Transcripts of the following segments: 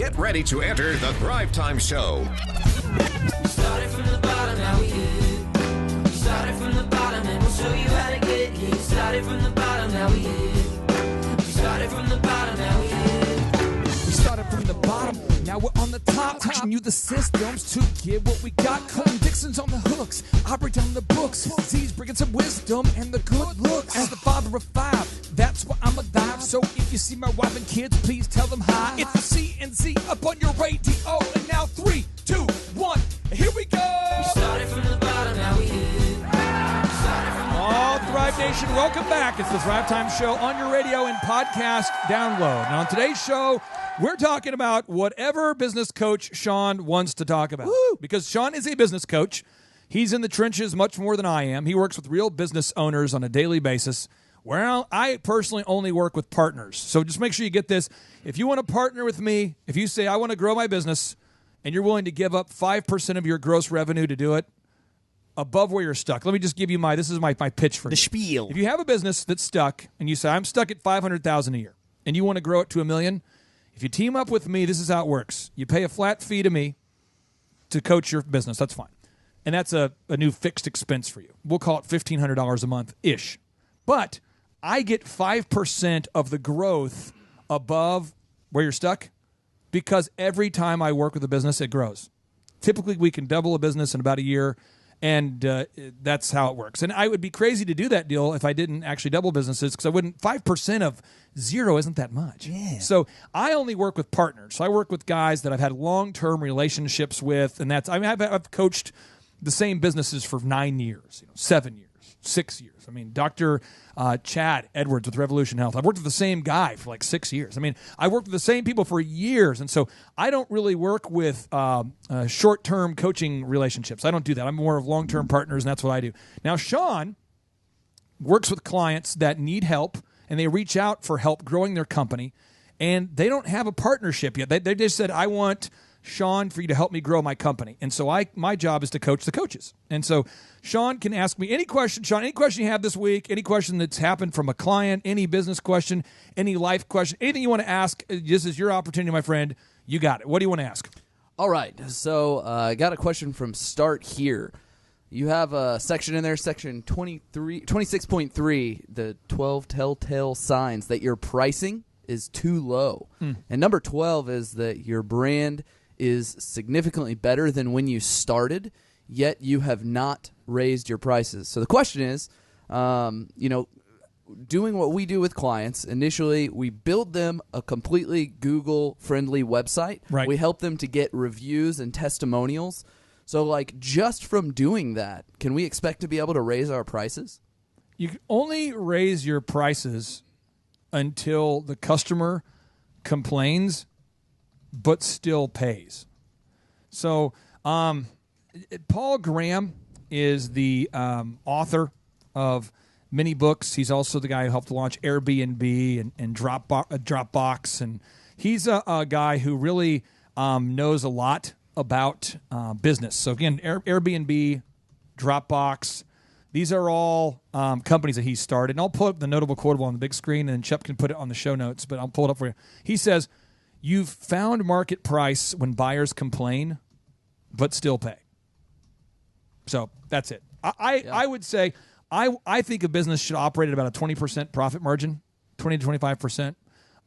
Get ready to enter the Thrive Time Show. We started from the bottom, now we here. We started from the bottom, and we'll show you how to get here. We started from the bottom, now we here. We started from the bottom, now we here. We started from the bottom, now we're on the top. Teaching you the systems to get what we got. Colin Dixon's on the hooks, I break down the books. Z's bringing some wisdom and the good looks. As the father of five, that's why I'm alive. So if you see my wife and kids, please tell them hi. It's the C&Z up on your radio. And now 3, 2, 1, here we go. We started from the bottom, now we here. All Thrive Nation, welcome back. It's the Thrive Time Show on your radio and podcast download. Now on today's show, we're talking about whatever business coach Sean wants to talk about. Woo! Because Sean is a business coach. He's in the trenches much more than I am. He works with real business owners on a daily basis. Well, I personally only work with partners. So just make sure you get this. If you want to partner with me, if you say, I want to grow my business, and you're willing to give up 5% of your gross revenue to do it, above where you're stuck. Let me just give you this is my pitch for you. The spiel. If you have a business that's stuck, and you say, I'm stuck at $500,000 a year, and you want to grow it to $1 million, if you team up with me, this is how it works. You pay a flat fee to me to coach your business. That's fine. And that's a new fixed expense for you. We'll call it $1,500 a month-ish. But I get 5% of the growth above where you're stuck because every time I work with a business, it grows. Typically, we can double a business in about a year, and that's how it works. And I would be crazy to do that deal if I didn't actually double businesses because I wouldn't. 5% of zero isn't that much. Yeah. So I only work with partners. So I work with guys that I've had long-term relationships with, and I've coached the same businesses for 9 years, 7 years, 6 years. I mean, Dr. Chad Edwards with Revolution Health. I've worked with the same guy for like 6 years. I mean, I worked with the same people for years, and so I don't really work with short-term coaching relationships. I don't do that. I'm more of long-term partners, and that's what I do. Now, Sean works with clients that need help, and they reach out for help growing their company, and they don't have a partnership yet. They just said, I want Sean for you to help me grow my company. And so my job is to coach the coaches. And so Sean can ask me any question. Sean, any question you have this week, any question that's happened from a client, any business question, any life question, anything you want to ask, this is your opportunity, my friend. You got it. What do you want to ask? All right. So I got a question from Start Here. You have a section in there, section 26.3, the 12 telltale signs that your pricing is too low. And number 12 is that your brand is significantly better than when you started, yet you have not raised your prices. So the question is, doing what we do with clients, initially we build them a completely Google-friendly website. Right. We help them to get reviews and testimonials. So, just from doing that, can we expect to be able to raise our prices? You can only raise your prices until the customer complains but still pays. So Paul Graham is the author of many books. He's also the guy who helped launch Airbnb and Dropbox. And he's a guy who really knows a lot about business. So again, Airbnb, Dropbox, these are all companies that he started. And I'll pull up the notable quotable on the big screen, and Chuck can put it on the show notes, but I'll pull it up for you. He says, you've found market price when buyers complain, but still pay. So that's it. I would say I think a business should operate at about a 20% profit margin, 20 to 25%.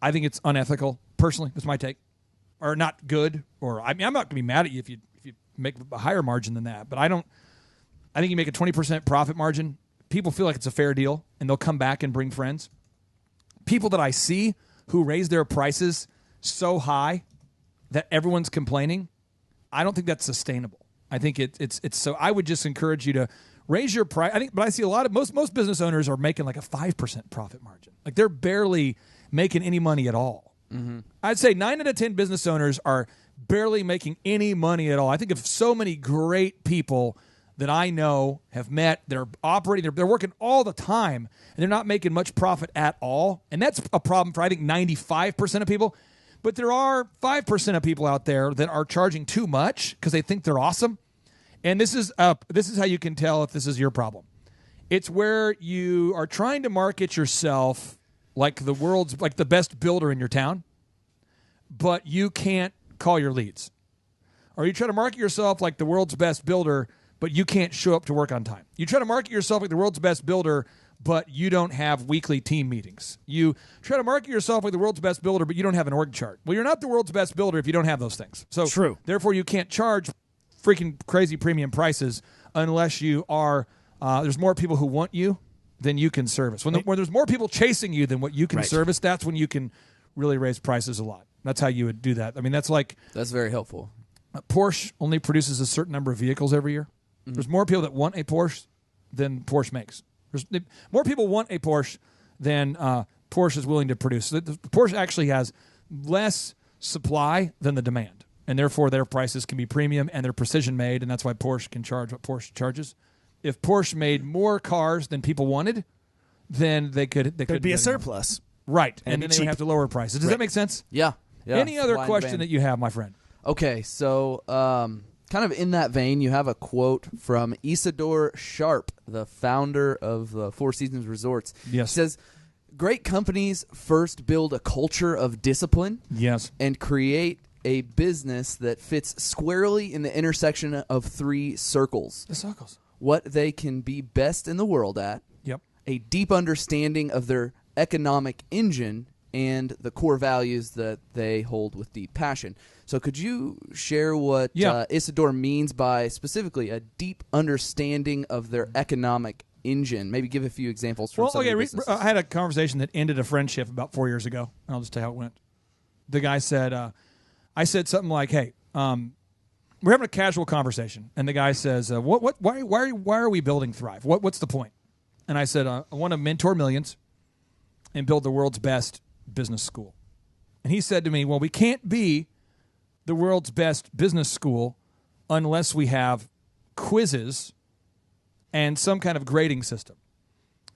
I think it's unethical. Personally, that's my take. Or not good. Or I'm not going to be mad at you if you make a higher margin than that. But I think you make a 20% profit margin. People feel like it's a fair deal, and they'll come back and bring friends. People that I see who raise their prices so high that everyone's complaining, I don't think that's sustainable. I think it's so. I would just encourage you to raise your price. But I see a lot of most business owners are making like a 5% profit margin. Like they're barely making any money at all. Mm-hmm. I'd say 9 out of 10 business owners are barely making any money at all. I think of so many great people that I know have met. They're operating. They're working all the time, and they're not making much profit at all. And that's a problem for I think 95% of people. But there are 5% of people out there that are charging too much because they think they're awesome. And this is how you can tell if this is your problem. It's where you are trying to market yourself like the best builder in your town, but you can't call your leads. Or you try to market yourself like the world's best builder, but you can't show up to work on time. You try to market yourself like the world's best builder, but you don't have weekly team meetings. You try to market yourself like the world's best builder, but you don't have an org chart. Well, you're not the world's best builder if you don't have those things. So True. Therefore, you can't charge freaking crazy premium prices unless you are there's more people who want you than you can service. When there's more people chasing you than what you can Right. service, that's when you can really raise prices a lot. That's how you would do that. I mean, that's like That's very helpful. Porsche only produces a certain number of vehicles every year. There's more people that want a Porsche than Porsche makes. More people want a Porsche than Porsche is willing to produce. The Porsche actually has less supply than the demand, and therefore their prices can be premium and they're precision made, and that's why Porsche can charge what Porsche charges. If Porsche made more cars than people wanted, then they could There'd be a surplus. right, And and then it'd be they would cheap. have to lower prices. Does that make sense? Yeah. Any other Supply and question demand. that you have, my friend? Okay, so kind of in that vein, you have a quote from Isidore Sharp, the founder of the Four Seasons Resorts. Yes. He says, great companies first build a culture of discipline Yes. and create a business that fits squarely in the intersection of three circles. The circles. What they can be best in the world at, Yep. a deep understanding of their economic engine, and the core values that they hold with deep passion. So could you share what Isidore means by specifically a deep understanding of their economic engine? Maybe give a few examples from some of your businesses. I had a conversation that ended a friendship about 4 years ago, and I'll just tell you how it went. The guy said, I said something like, hey, we're having a casual conversation, and the guy says, why are we building Thrive? What's the point? And I said, I want to mentor millions and build the world's best business school. And he said to me, well, we can't be the world's best business school unless we have quizzes and some kind of grading system.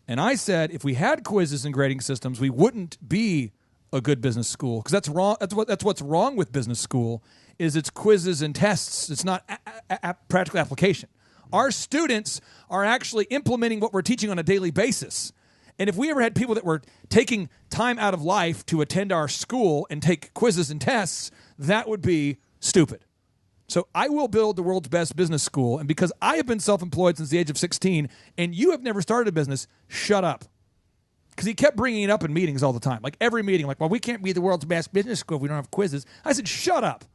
And I said, if we had quizzes and grading systems, we wouldn't be a good business school, because that's wrong. That's what's wrong with business school is it's quizzes and tests. It's not practical application. Our students are actually implementing what we're teaching on a daily basis. And if we ever had people that were taking time out of life to attend our school and take quizzes and tests, that would be stupid. So I will build the world's best business school. And because I have been self-employed since the age of 16 and you have never started a business, shut up. Because he kept bringing it up in meetings all the time. Like every meeting, like, well, we can't be the world's best business school if we don't have quizzes. I said, shut up.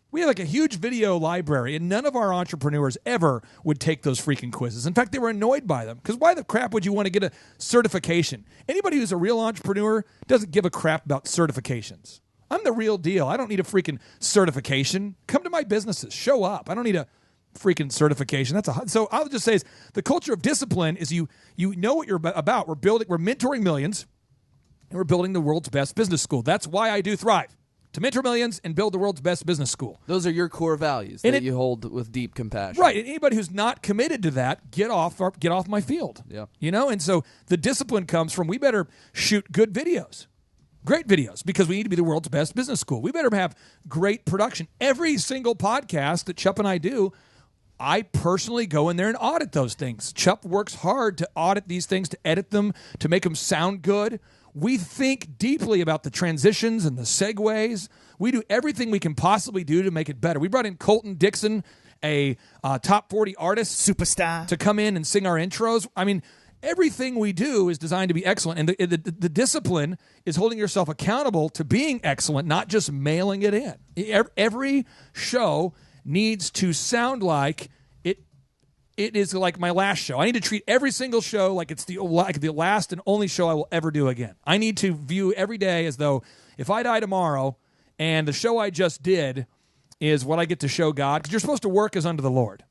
We have like a huge video library, and none of our entrepreneurs ever would take those freaking quizzes. In fact, they were annoyed by them. Because why the crap would you want to get a certification? Anybody who's a real entrepreneur doesn't give a crap about certifications. I'm the real deal. I don't need a freaking certification. Come to my businesses. Show up. I don't need a freaking certification. So I'll just say is the culture of discipline is you know what you're about. We're mentoring millions, and we're building the world's best business school. That's why I do Thrive. To mentor millions and build the world's best business school. Those are your core values that you hold with deep compassion. Right. And anybody who's not committed to that, get off my field. Yeah. You know, and so the discipline comes from we better shoot good videos. Great videos, because we need to be the world's best business school. We better have great production. Every single podcast that Chup and I do, I personally go in there and audit those things. Chup works hard to audit these things, to edit them, to make them sound good. We think deeply about the transitions and the segues. We do everything we can possibly do to make it better. We brought in Colton Dixon, a top 40 artist, Superstar, to come in and sing our intros. I mean, everything we do is designed to be excellent. And the discipline is holding yourself accountable to being excellent, not just mailing it in. Every show needs to sound like it is like my last show. I need to treat every single show like it's the last and only show I will ever do again. I need to view every day as though if I die tomorrow and the show I just did is what I get to show God, because you're supposed to work as unto the Lord.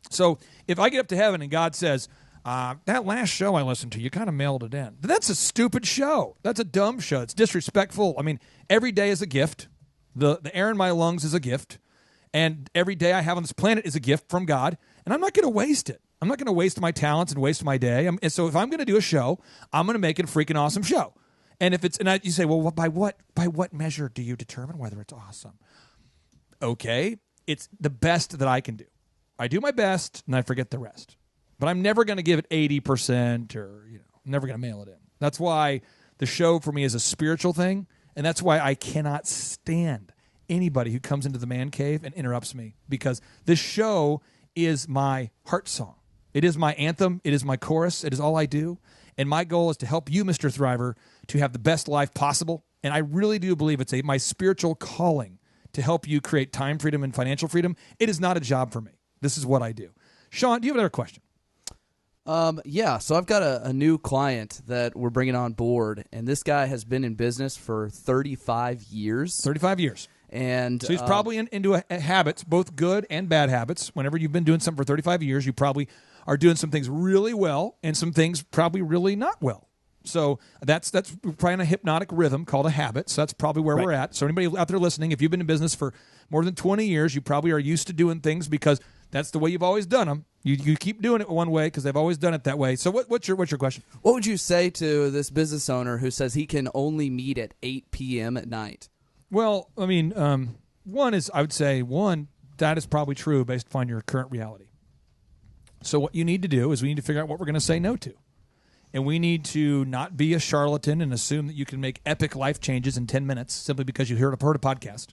So if I get up to heaven and God says, that last show I listened to, you kind of mailed it in. That's a stupid show. That's a dumb show. It's disrespectful. I mean, every day is a gift. The air in my lungs is a gift. And every day I have on this planet is a gift from God. And I'm not going to waste it. I'm not going to waste my talents and waste my day. And so if I'm going to do a show, I'm going to make it a freaking awesome show. And if it's you say, well, by what measure do you determine whether it's awesome? Okay, it's the best that I can do. I do my best and I forget the rest. But I'm never going to give it 80% or I'm never going to mail it in. That's why the show for me is a spiritual thing, and that's why I cannot stand anybody who comes into the man cave and interrupts me, because this show is my heart song. It is my anthem. It is my chorus. It is all I do. And my goal is to help you, Mr. Thriver, to have the best life possible. And I really do believe it's my spiritual calling to help you create time freedom and financial freedom. It is not a job for me. This is what I do. Sean, do you have another question? Yeah, so I've got a new client that we're bringing on board, and this guy has been in business for 35 years. 35 years. And so he's probably into habits, both good and bad habits. Whenever you've been doing something for 35 years, you probably are doing some things really well and some things probably really not well. So that's probably in a hypnotic rhythm called a habit. So that's probably where we're at. So anybody out there listening, if you've been in business for more than 20 years, you probably are used to doing things because that's the way you've always done them. You keep doing it one way because they've always done it that way. So what's your question? What would you say to this business owner who says he can only meet at 8 p.m. at night? Well, I mean, I would say that is probably true based upon your current reality. So what you need to do is we need to figure out what we're going to say no to. And we need to not be a charlatan and assume that you can make epic life changes in 10 minutes simply because you heard a podcast.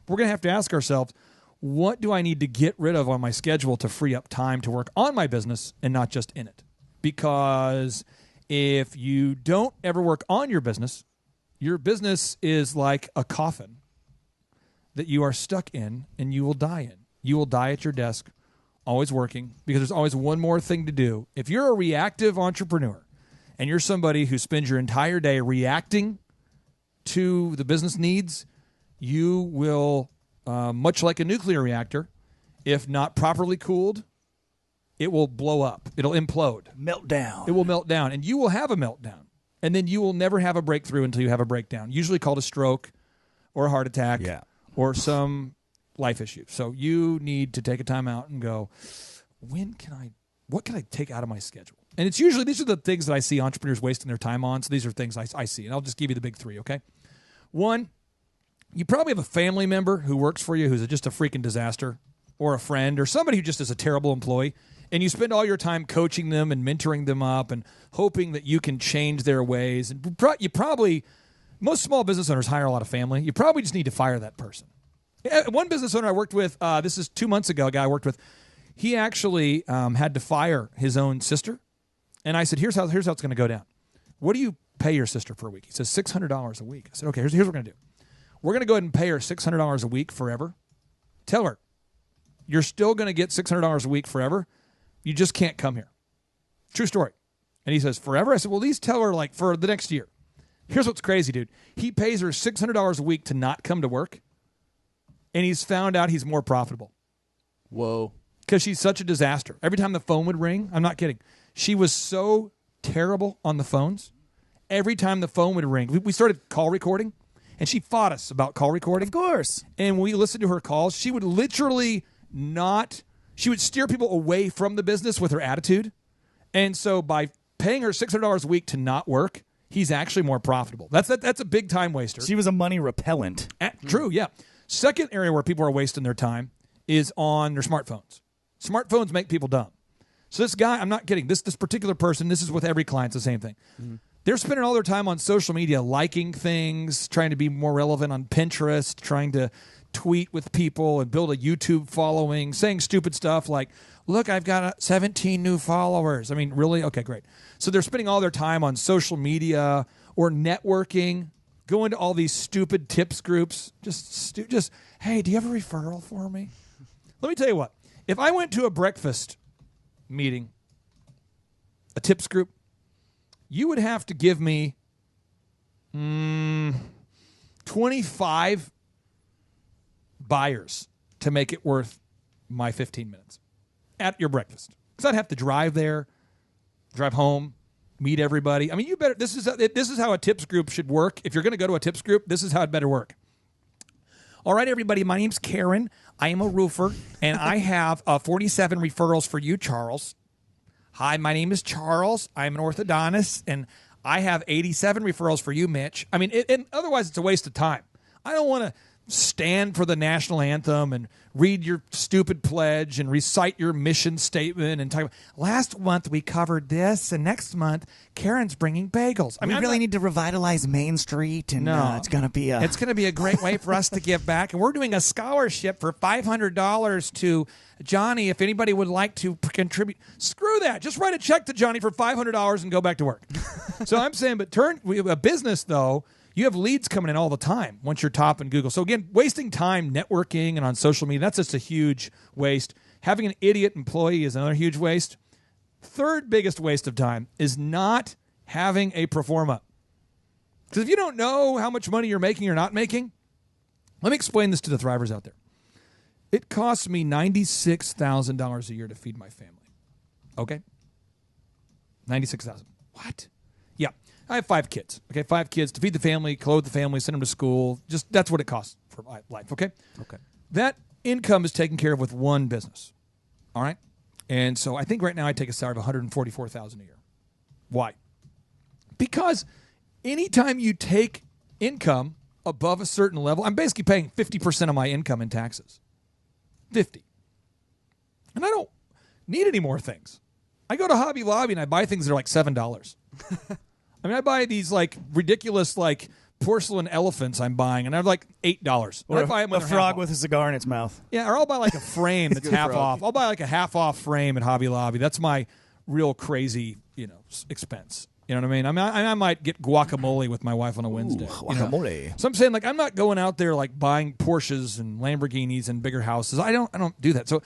We're going to have to ask ourselves, what do I need to get rid of on my schedule to free up time to work on my business and not just in it? Because if you don't ever work on your business is like a coffin that you are stuck in and you will die in. You will die at your desk, always working, because there's always one more thing to do. If you're a reactive entrepreneur and you're somebody who spends your entire day reacting to the business needs, you will, much like a nuclear reactor, if not properly cooled, it will blow up. It'll implode. Meltdown. It will melt down, and you will have a meltdown. And then you will never have a breakthrough until you have a breakdown, usually called a stroke or a heart attack or some life issue. So you need to take a time out and go, what can I take out of my schedule? And it's usually, these are the things that I see entrepreneurs wasting their time on. So these are things I see. And I'll just give you the big three, okay? One, you probably have a family member who works for you who's just a freaking disaster, or a friend, or somebody who just is a terrible employee. And you spend all your time coaching them and mentoring them up and hoping that you can change their ways. And you probably, most small business owners hire a lot of family. You probably just need to fire that person. One business owner I worked with, this is 2 months ago, a guy I worked with, he actually had to fire his own sister. And I said, here's how it's going to go down. What do you pay your sister for a week? He says, $600 a week. I said, okay, here's what we're going to do. We're going to go ahead and pay her $600 a week forever. Tell her, you're still going to get $600 a week forever. You just can't come here. True story. And he says, forever? I said, well, at least tell her like for the next year. Here's what's crazy, dude. He pays her $600 a week to not come to work, and he's found out he's more profitable. Whoa. Because she's such a disaster. Every time the phone would ring, I'm not kidding, she was so terrible on the phones. Every time the phone would ring, we started call recording, and she fought us about call recording. Of course. And when we listened to her calls, she would literally she would steer people away from the business with her attitude. And so by paying her $600 a week to not work, he's actually more profitable. That's a big time waster. She was a money repellent. True, yeah. Second area where people are wasting their time is on their smartphones. Smartphones make people dumb. So this guy, I'm not kidding, this particular person, this is with every client, it's the same thing. Mm-hmm. They're spending all their time on social media, liking things, trying to be more relevant on Pinterest, trying to tweet with people and build a YouTube following, saying stupid stuff like, look, I've got 17 new followers. I mean, really? Okay, great. So they're spending all their time on social media or networking, going to all these stupid tips groups. Just hey, do you have a referral for me? Let me tell you what. If I went to a breakfast meeting, a tips group, you would have to give me 25 buyers to make it worth my 15 minutes at your breakfast. Because I'd have to drive there, drive home, meet everybody. I mean, this is how a tips group should work. If you're going to go to a tips group, this is how it better work. All right, everybody, my name's Karen. I am a roofer, and I have 47 referrals for you, Charles. Hi, my name is Charles. I'm an orthodontist, and I have 87 referrals for you, Mitch. I mean, and otherwise it's a waste of time. I don't want to stand for the national anthem and read your stupid pledge and recite your mission statement and talk about, last month we covered this and next month Karen's bringing bagels. I We mean, really need to revitalize Main Street, and No. it's going to be It's going to be a great way for us to give back. And we're doing a scholarship for $500 to Johnny if anybody would like to contribute. Screw that. Just write a check to Johnny for $500 and go back to work. So I'm saying, but we have a business, though, you have leads coming in all the time once you're top in Google. So again, wasting time networking and on social media, that's just a huge waste. Having an idiot employee is another huge waste. Third biggest waste of time is not having a pro forma. Because if you don't know how much money you're making or not making, let me explain this to the thrivers out there. It costs me $96,000 a year to feed my family. Okay? $96,000. What? Yeah. I have 5 kids. Okay, 5 kids to feed the family, clothe the family, send them to school. Just that's what it costs for life, okay? Okay. That income is taken care of with one business. All right? And so I think right now I take a salary of $144,000 a year. Why? Because anytime you take income above a certain level, I'm basically paying 50% of my income in taxes. 50. And I don't need any more things. I go to Hobby Lobby and I buy things that are like $7. I mean, I buy these like ridiculous like porcelain elephants I'm buying, and I have like $8. Or I buy them when a they're frog half with a cigar in its mouth. yeah, or I'll buy like a frame that's Good half frog. off. I'll buy like a half off frame at Hobby Lobby. That's my real crazy, expense. You know what I mean? I might get guacamole with my wife on a Wednesday. you know? Guacamole. So I'm saying, like, I'm not going out there like buying Porsches and Lamborghinis and bigger houses. I don't do that. So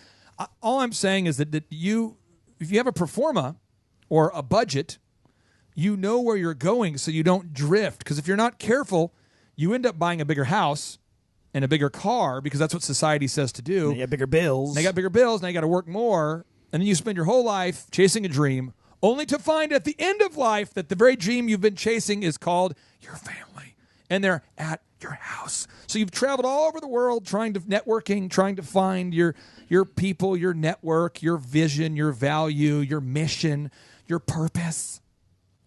all I'm saying is that if you have a pro forma or a budget, you know where you're going so you don't drift. Because if you're not careful, you end up buying a bigger house and a bigger car because that's what society says to do. You have bigger bills. They got bigger bills, now you got to work more, and then you spend your whole life chasing a dream, only to find at the end of life that the very dream you've been chasing is called your family, and they're at your house. So you've traveled all over the world trying to find your people, your network, your vision, your value, your mission, your purpose.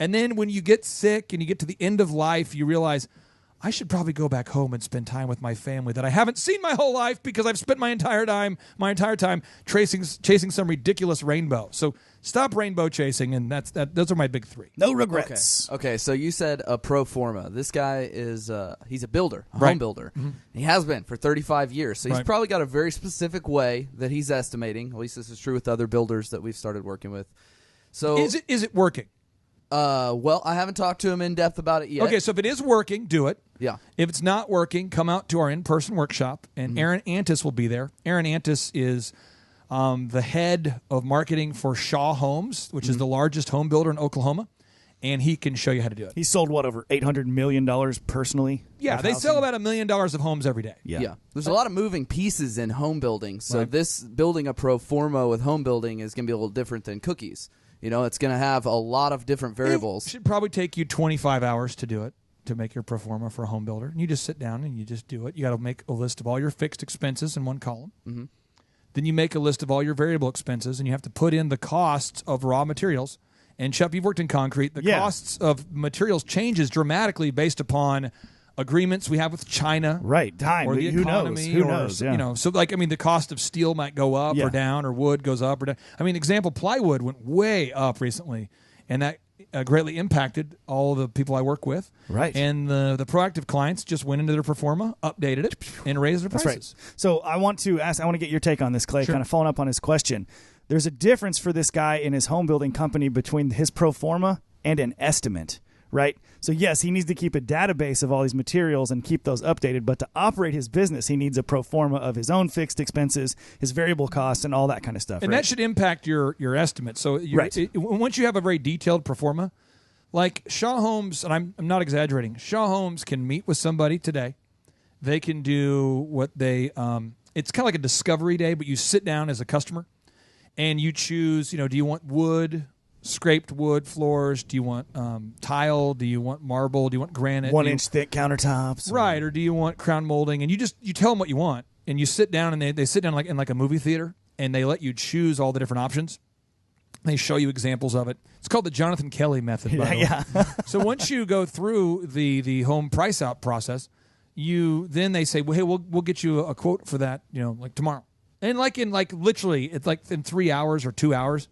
And then when you get sick and you get to the end of life, you realize, I should probably go back home and spend time with my family that I haven't seen my whole life because I've spent my entire time chasing some ridiculous rainbow. So stop rainbow chasing, and those are my big 3. No regrets. Okay, so you said a pro forma. This guy is he's a builder, a Right. home builder. He has been for 35 years. So he's Right. probably got a very specific way that he's estimating. At least this is true with other builders that we've started working with. So Is it working? well, I haven't talked to him in depth about it yet. Okay, so if it is working, do it. Yeah. If it's not working, come out to our in-person workshop, and Aaron Antis will be there. Aaron Antis is the head of marketing for Shaw Homes, which is the largest home builder in Oklahoma, and he can show you how to do it. He sold, over $800 million personally? Yeah, of they housing? sell about $1 million of homes every day. Yeah. There's a lot of moving pieces in home building. So Right. this building a pro forma with home building is going to be a little different than cookies. It's going to have a lot of different variables. It should probably take you 25 hours to do it, to make your pro forma for a home builder. And you just sit down and you just do it. You got to make a list of all your fixed expenses in one column. Mm-hmm. Then you make a list of all your variable expenses, and you have to put in the costs of raw materials. And Chuck, you've worked in concrete. The costs of materials changes dramatically based upon agreements we have with China. Right. Time. Or the Who knows? economy. Who or, knows? Yeah. So the cost of steel might go up Yeah. or down, or wood goes up or down. Example, plywood went way up recently, and that greatly impacted all the people I work with. Right. And the proactive clients just went into their pro forma, updated it, and raised their That's prices. right. So I want to get your take on this, Clay, Sure. kind of following up on his question. There's a difference for this guy in his home building company between his pro forma and an estimate, right? So yes, he needs to keep a database of all these materials and keep those updated, but to operate his business, he needs a pro forma of his own fixed expenses, his variable costs, and all that kind of stuff. And right? that should impact your estimate. So Right. Once you have a very detailed pro forma, like Shaw Homes, and I'm not exaggerating, Shaw Homes can meet with somebody today. They can do what they it's kind of like a discovery day, but you sit down as a customer and you choose, do you want wood, scraped wood floors? Do you want tile? Do you want marble? Do you want granite? 1 Do you- inch thick countertops. Right, or do you want crown molding? And you tell them what you want, and you sit down, and they sit down like in a movie theater, and they let you choose all the different options. They show you examples of it. It's called the Jonathan Kelly method. By the way. Yeah. So once you go through the home price out process, then they say, well, hey, we'll get you a quote for that, like tomorrow. And literally, it's like in 3 hours or 2 hours.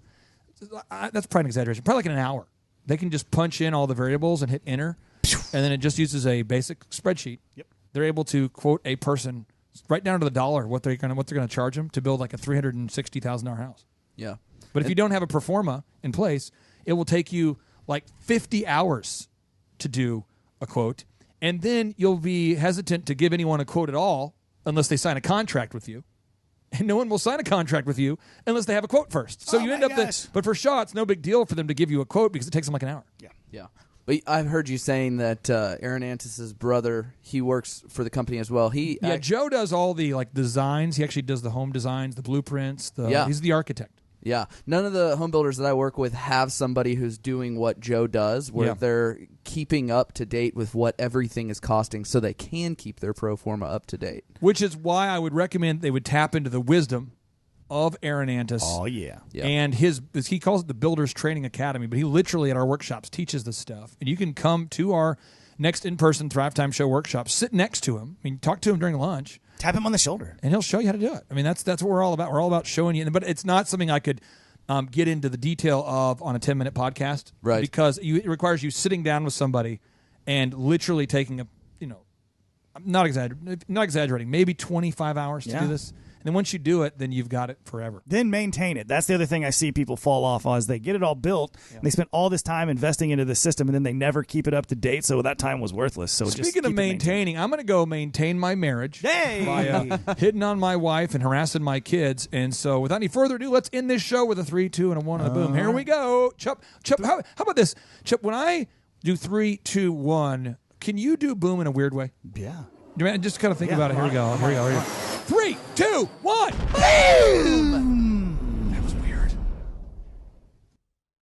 That's probably an exaggeration. Probably like in an hour. They can just punch in all the variables and hit enter, and then it just uses a basic spreadsheet. Yep. They're able to quote a person right down to the dollar what they're gonna charge them to build like a $360,000 house. Yeah. But if you don't have a pro forma in place, it will take you like 50 hours to do a quote, and then you'll be hesitant to give anyone a quote at all unless they sign a contract with you. And no one will sign a contract with you unless they have a quote first. So you end up but for Shaw, it's no big deal for them to give you a quote because it takes them like an hour. Yeah. But I've heard you saying that Aaron Antis' brother, he works for the company as well. Joe does all the designs. He actually does the home designs, the blueprints. He's the architect. Yeah. None of the home builders that I work with have somebody who's doing what Joe does, where they're keeping up to date with what everything is costing so they can keep their pro forma up to date. Which is why I would recommend they would tap into the wisdom of Aaron Antis. Oh, yeah. And he calls it the Builders Training Academy, but he literally at our workshops teaches this stuff. And you can come to our next in-person Thrive Time Show workshop, sit next to him, talk to him during lunch. Tap him on the shoulder. And he'll show you how to do it. That's what we're all about. We're all about showing you. But it's not something I could get into the detail of on a 10-minute podcast. Right. Because it requires you sitting down with somebody and literally taking I'm not exaggerating, maybe 25 hours to do this. And then once you do it, then you've got it forever. Then maintain it. That's the other thing I see people fall off on is they get it all built. And they spend all this time investing into the system, and then they never keep it up to date. So that time was worthless. So speaking of maintaining, I'm going to go maintain my marriage by hitting on my wife and harassing my kids. And so without any further ado, let's end this show with a 3, 2, and a 1 and a boom. Here we go. Chup. How about this? Chup, when I do 3, 2, 1, can you do boom in a weird way? Yeah. Just kind of think about it. Here we go. 3, 2, 1. Boom!